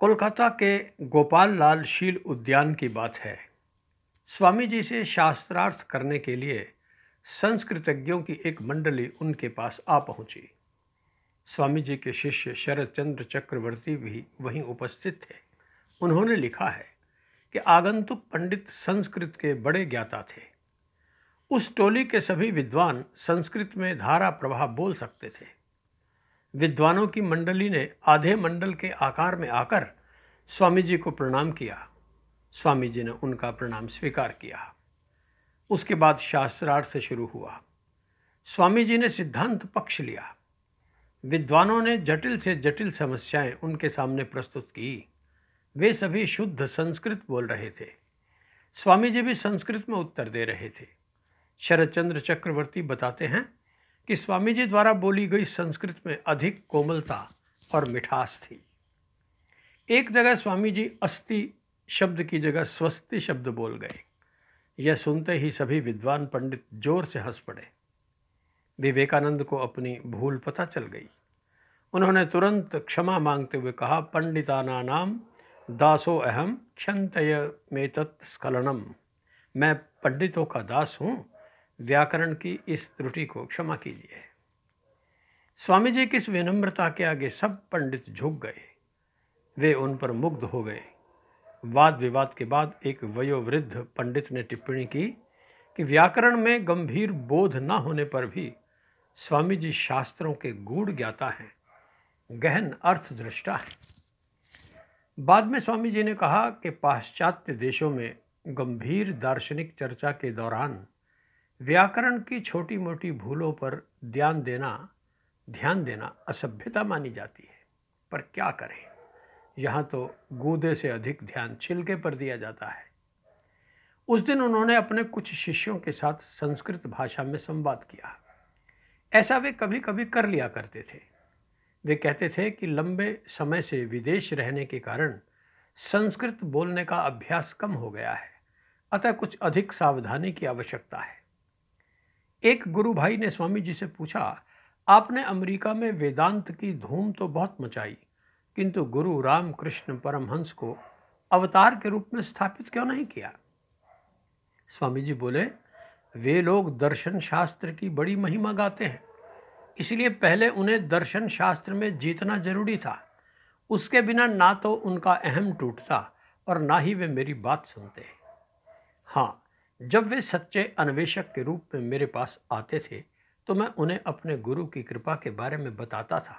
कोलकाता के गोपाल लाल शील उद्यान की बात है। स्वामी जी से शास्त्रार्थ करने के लिए संस्कृतज्ञों की एक मंडली उनके पास आ पहुंची। स्वामी जी के शिष्य शरद चंद्र चक्रवर्ती भी वहीं उपस्थित थे। उन्होंने लिखा है कि आगंतुक पंडित संस्कृत के बड़े ज्ञाता थे। उस टोली के सभी विद्वान संस्कृत में धारा प्रवाह बोल सकते थे। विद्वानों की मंडली ने आधे मंडल के आकार में आकर स्वामी जी को प्रणाम किया। स्वामी जी ने उनका प्रणाम स्वीकार किया। उसके बाद शास्त्रार्थ शुरू हुआ। स्वामी जी ने सिद्धांत पक्ष लिया। विद्वानों ने जटिल से जटिल समस्याएं उनके सामने प्रस्तुत की। वे सभी शुद्ध संस्कृत बोल रहे थे। स्वामी जी भी संस्कृत में उत्तर दे रहे थे। शरदचंद्र चक्रवर्ती बताते हैं कि स्वामी जी द्वारा बोली गई संस्कृत में अधिक कोमलता और मिठास थी। एक जगह स्वामी जी अस्ति शब्द की जगह स्वस्ति शब्द बोल गए। यह सुनते ही सभी विद्वान पंडित जोर से हंस पड़े। विवेकानंद को अपनी भूल पता चल गई। उन्होंने तुरंत क्षमा मांगते हुए कहा, पंडितानाम दासो अहम क्षंतय मेतत् स्खलनम। मैं पंडितों का दास हूँ, व्याकरण की इस त्रुटि को क्षमा कीजिए। स्वामी जी की इस विनम्रता के आगे सब पंडित झुक गए। वे उन पर मुग्ध हो गए। वाद विवाद के बाद एक वयोवृद्ध पंडित ने टिप्पणी की कि व्याकरण में गंभीर बोध न होने पर भी स्वामी जी शास्त्रों के गूढ़ ज्ञाता हैं, गहन अर्थ दृष्टा हैं। बाद में स्वामी जी ने कहा कि पाश्चात्य देशों में गंभीर दार्शनिक चर्चा के दौरान व्याकरण की छोटी मोटी भूलों पर ध्यान देना असभ्यता मानी जाती है। पर क्या करें, यहाँ तो गूदे से अधिक ध्यान छिलके पर दिया जाता है। उस दिन उन्होंने अपने कुछ शिष्यों के साथ संस्कृत भाषा में संवाद किया। ऐसा वे कभी कभी कर लिया करते थे। वे कहते थे कि लंबे समय से विदेश रहने के कारण संस्कृत बोलने का अभ्यास कम हो गया है, अतः कुछ अधिक सावधानी की आवश्यकता है। एक गुरु भाई ने स्वामी जी से पूछा, आपने अमेरिका में वेदांत की धूम तो बहुत मचाई, किंतु गुरु रामकृष्ण परमहंस को अवतार के रूप में स्थापित क्यों नहीं किया? स्वामी जी बोले, वे लोग दर्शन शास्त्र की बड़ी महिमा गाते हैं, इसलिए पहले उन्हें दर्शन शास्त्र में जीतना जरूरी था। उसके बिना ना तो उनका अहम टूटता और ना ही वे मेरी बात सुनते। हाँ, जब वे सच्चे अन्वेषक के रूप में मेरे पास आते थे तो मैं उन्हें अपने गुरु की कृपा के बारे में बताता था।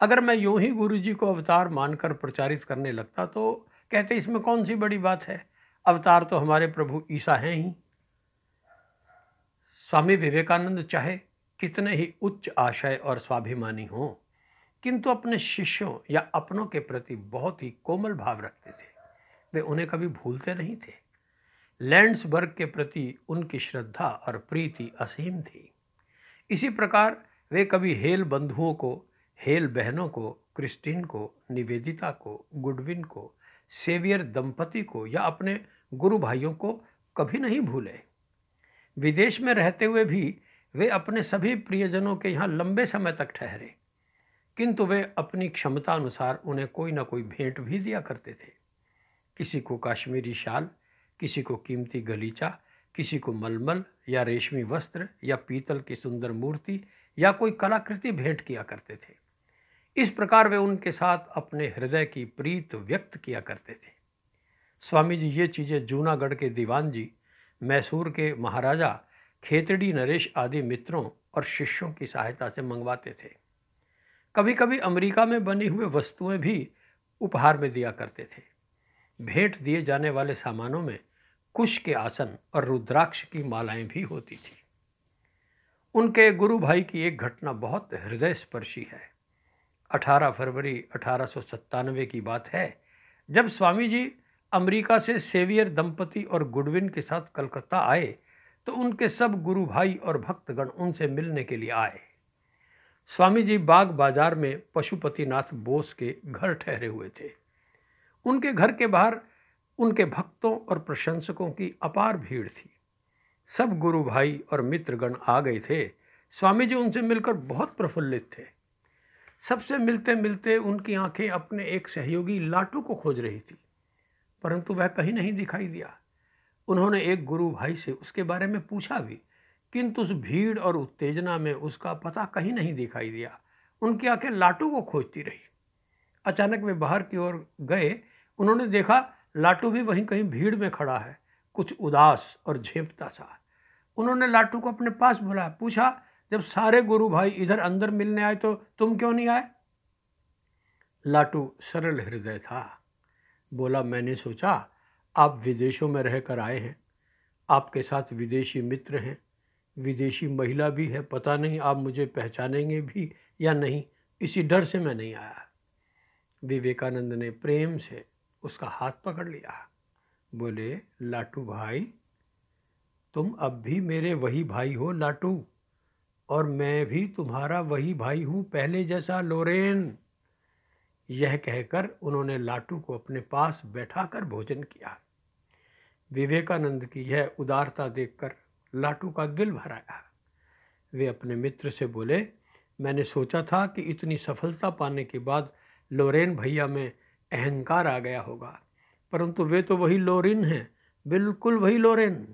अगर मैं यूं ही गुरु जी को अवतार मानकर प्रचारित करने लगता तो कहते, इसमें कौन सी बड़ी बात है, अवतार तो हमारे प्रभु ईसा हैं ही। स्वामी विवेकानंद चाहे कितने ही उच्च आशय और स्वाभिमानी हों, किंतु अपने शिष्यों या अपनों के प्रति बहुत ही कोमल भाव रखते थे। वे उन्हें कभी भूलते नहीं थे। लैंड्सबर्ग के प्रति उनकी श्रद्धा और प्रीति असीम थी। इसी प्रकार वे कभी हेल बंधुओं को, हेल बहनों को, क्रिस्टीन को, निवेदिता को, गुडविन को, सेवियर दंपति को या अपने गुरु भाइयों को कभी नहीं भूले। विदेश में रहते हुए भी वे अपने सभी प्रियजनों के यहाँ लंबे समय तक ठहरे, किंतु वे अपनी क्षमता अनुसार उन्हें कोई ना कोई भेंट भी दिया करते थे। किसी को काश्मीरी शाल, किसी को कीमती गलीचा, किसी को मलमल या रेशमी वस्त्र या पीतल की सुंदर मूर्ति या कोई कलाकृति भेंट किया करते थे। इस प्रकार वे उनके साथ अपने हृदय की प्रीत व्यक्त किया करते थे। स्वामी जी ये चीज़ें जूनागढ़ के दीवान जी, मैसूर के महाराजा, खेतड़ी नरेश आदि मित्रों और शिष्यों की सहायता से मंगवाते थे। कभी कभी अमेरिका में बनी हुई वस्तुएं भी उपहार में दिया करते थे। भेंट दिए जाने वाले सामानों में कुश के आसन और रुद्राक्ष की मालाएं भी होती थी। उनके गुरु भाई की एक घटना बहुत हृदय स्पर्शी है। 18 फरवरी 1897 की बात है, जब स्वामी जी अमेरिका से सेवियर दंपति और गुडविन के साथ कलकत्ता आए तो उनके सब गुरु भाई और भक्तगण उनसे मिलने के लिए आए। स्वामी जी बाग बाजार में पशुपतिनाथ बोस के घर ठहरे हुए थे। उनके घर के बाहर उनके भक्तों और प्रशंसकों की अपार भीड़ थी। सब गुरु भाई और मित्रगण आ गए थे। स्वामी जी उनसे मिलकर बहुत प्रफुल्लित थे। सबसे मिलते मिलते उनकी आंखें अपने एक सहयोगी लाटू को खोज रही थी, परंतु वह कहीं नहीं दिखाई दिया। उन्होंने एक गुरु भाई से उसके बारे में पूछा भी, किंतु उस भीड़ और उत्तेजना में उसका पता कहीं नहीं दिखाई दिया। उनकी आंखें लाटू को खोजती रही। अचानक वे बाहर की ओर गए। उन्होंने देखा लाटू भी वहीं कहीं भीड़ में खड़ा है, कुछ उदास और झेंपता सा। उन्होंने लाटू को अपने पास बुलाया, पूछा, जब सारे गुरु भाई इधर अंदर मिलने आए तो तुम क्यों नहीं आए? लाटू सरल हृदय था। बोला, मैंने सोचा आप विदेशों में रहकर आए हैं, आपके साथ विदेशी मित्र हैं, विदेशी महिला भी है, पता नहीं आप मुझे पहचानेंगे भी या नहीं, इसी डर से मैं नहीं आया। विवेकानंद ने प्रेम से उसका हाथ पकड़ लिया। बोले, लाटू भाई, तुम अब भी मेरे वही भाई हो लाटू, और मैं भी तुम्हारा वही भाई हूं, पहले जैसा लोरेन। यह कहकर उन्होंने लाटू को अपने पास बैठाकर भोजन किया। विवेकानंद की यह उदारता देखकर लाटू का दिल भर आया। वे अपने मित्र से बोले, मैंने सोचा था कि इतनी सफलता पाने के बाद लोरेन भैया में अहंकार आ गया होगा, परंतु वे तो वही लोरेन हैं, बिल्कुल वही लोरेन।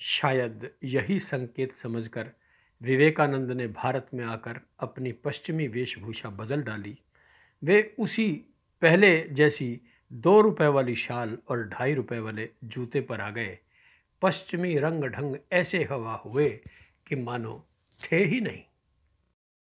शायद यही संकेत समझकर विवेकानंद ने भारत में आकर अपनी पश्चिमी वेशभूषा बदल डाली। वे उसी पहले जैसी 2 रुपए वाली शाल और 2.5 रुपए वाले जूते पर आ गए। पश्चिमी रंग ढंग ऐसे हवा हुए कि मानो थे ही नहीं।